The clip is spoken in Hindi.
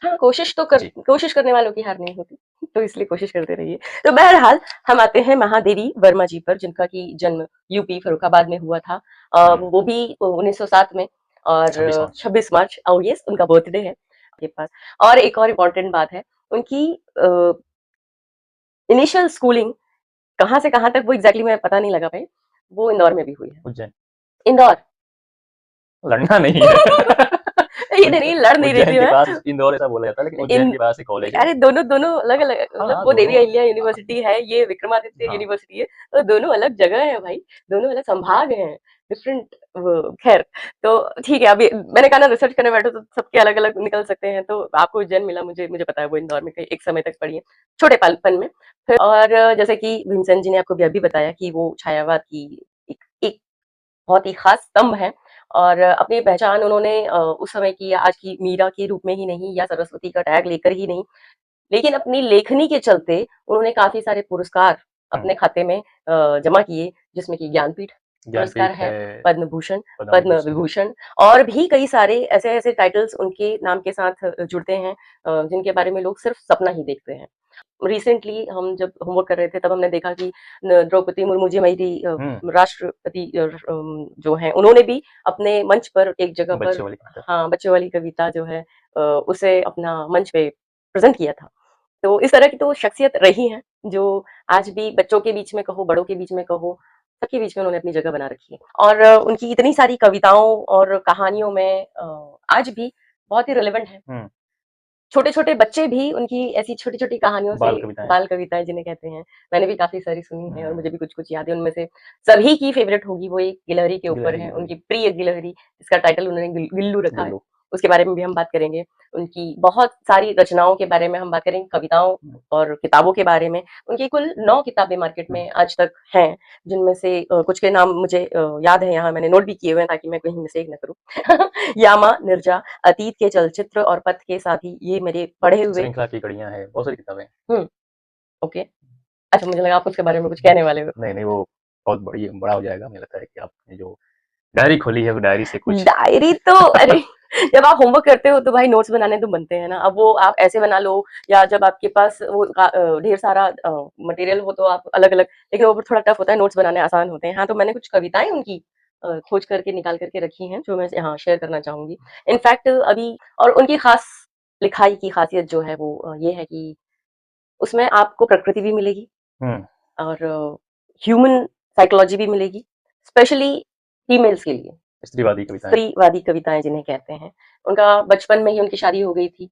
हाँ, जी। कोशिश करने वालों की हार नहीं होती, तो इसलिए कोशिश करते रहिए। तो बहरहाल हम आते हैं महादेवी वर्मा जी पर, जिनका कि जन्म यूपी फर्रुखाबाद में हुआ था। हुँ, वो भी 1907 में, 26 और मार्च। 26 मार्च, ओह यस, उनका बर्थडे है आपके पास। और एक और इम्पोर्टेंट बात है, उनकी इनिशियल स्कूलिंग कहाँ से कहाँ तक वो एग्ज़ैक्टली मैं पता नहीं लगा पाई, वो इंदौर में भी हुई है। उज्जैन। इंदौर। लड़ना नहीं है। ये नहीं, लड़ नहीं रही उज्जैन थी के मैं। पास इंदौर ऐसा बोला जाता है, लेकिन इन उज्जैन के पास एक कॉलेज है। अरे दोनों दोनों अलग-अलग, हाँ, मतलब हाँ, वो देवी दोनों अहिल्या यूनिवर्सिटी है, ये विक्रमादित्य हाँ, यूनिवर्सिटी है, तो दोनों अलग जगह है भाई, दोनों अलग संभाग हैं, डिफरेंट वो खैर, तो ठीक है, अभी मैंने कहा ना रिसर्च करने बैठो तो सबके अलग-अलग निकल सकते हैं, तो आपको उज्जैन मिला, मुझे पता है वो इंदौर में कहीं एक समय तक पढ़ी है, छोटे पल में। फिर और जैसे कि भीमसेन जी ने आपको भी अभी बताया कि वो छायावाद की एक एक बहुत ही खास स्तंभ है, और अपनी पहचान उन्होंने उस समय की या आज की मीरा के रूप में ही नहीं, या सरस्वती का टैग लेकर ही नहीं, लेकिन अपनी लेखनी के चलते उन्होंने काफी सारे पुरस्कार हुँ, अपने खाते में जमा किए, जिसमें कि ज्ञानपीठ पुरस्कार ज्ञानपीठ है, है, पद्म भूषण, पद्म पद्म विभूषण है। विभूषण, और भी कई सारे ऐसे ऐसे टाइटल्स उनके नाम के साथ जुड़ते हैं, जिनके बारे में लोग सिर्फ सपना ही देखते हैं। रिसेंटली हम जब होमवर्क कर रहे थे तब हमने देखा कि द्रौपदी मुर्मू जी हमारी हुँ, राष्ट्रपति जो हैं, उन्होंने भी अपने मंच पर एक जगह पर, बच्चों वाली कविता। हाँ, बच्चों वाली कविता जो है उसे अपना मंच पे प्रेजेंट किया था। तो इस तरह की तो शख्सियत रही हैं, जो आज भी बच्चों के बीच में कहो, बड़ों के बीच में कहो, सबके बीच में उन्होंने अपनी जगह बना रखी है, और उनकी इतनी सारी कविताओं और कहानियों में आज भी बहुत ही रिलेवेंट है। हुँ, छोटे-छोटे बच्चे भी उनकी ऐसी छोटी-छोटी कहानियों से, बाल कविताएँ। बाल कविताएँ जिन्हें कहते हैं, मैंने भी काफ़ी सारी सुनी हैं, और हुँ, मुझे भी कुछ-कुछ याद है, उनमें से सभी की फ़ेवरेट होगी वो एक गिलहरी के ऊपर गिलहरी, है, गिलहरी, उनकी प्रिय गिलहरी, जिसका टाइटल उन्होंने गिल्लू रखा है, गुल्लू। उसके बारे में भी हम बात करेंगे। उनकी बहुत सारी रचनाओं के बारे में हम बात करेंगे, कविताओं हुँ, और किताबों के बारे में। उनकी कुल 9 किताबें मार्केट हुँ, में आज तक हैं, जिनमें से कुछ के नाम मुझे याद है, यहाँ मैंने नोट भी किए हुए हैं ताकि मैं कहीं मिस्टेक ना करूँ। यामा, निर्जा, अतीत के चलचित्र और पथ के साथी, ये मेरे पढ़े हुए। श्रृंखला की कड़ियाँ हैं, बहुत सारी किताबें हैं। हुँ, ओके। अच्छा, मुझे लगा आप उसके बारे में कुछ कहने वाले हो। नहीं, नहीं, वो बहुत बड़ा हो जाएगा। मुझे लगता है कि आपने जो डायरी खोली है, वो डायरी से कुछ डायरी तो अरे, जब आप होमवर्क करते हो तो भाई नोट्स बनाने तो बनते हैं ना। अब वो आप ऐसे बना लो, या जब आपके पास वो ढेर सारा मटेरियल हो तो आप अलग-अलग, लेकिन वो थोड़ा टफ होता है, नोट्स बनाने आसान होते हैं। हाँ, तो मैंने कुछ कविताएँ उनकी खोज करके निकाल कर के रखी हैं, जो मैं यहाँ शेयर करना चाहूँगी। इनफैक्ट अभी, और उनकी खास लिखाई की खासियत जो है वो ये है कि उसमें आपको प्रकृति भी मिलेगी, हुँ, और ह्यूमन साइकोलॉजी भी मिलेगी, स्पेशली फीमेल्स के लिए, स्त्रीवादी कविताएँ। स्त्रीवादी कविताएँ जिन्हें कहते हैं। उनका बचपन में ही उनकी शादी हो गई थी।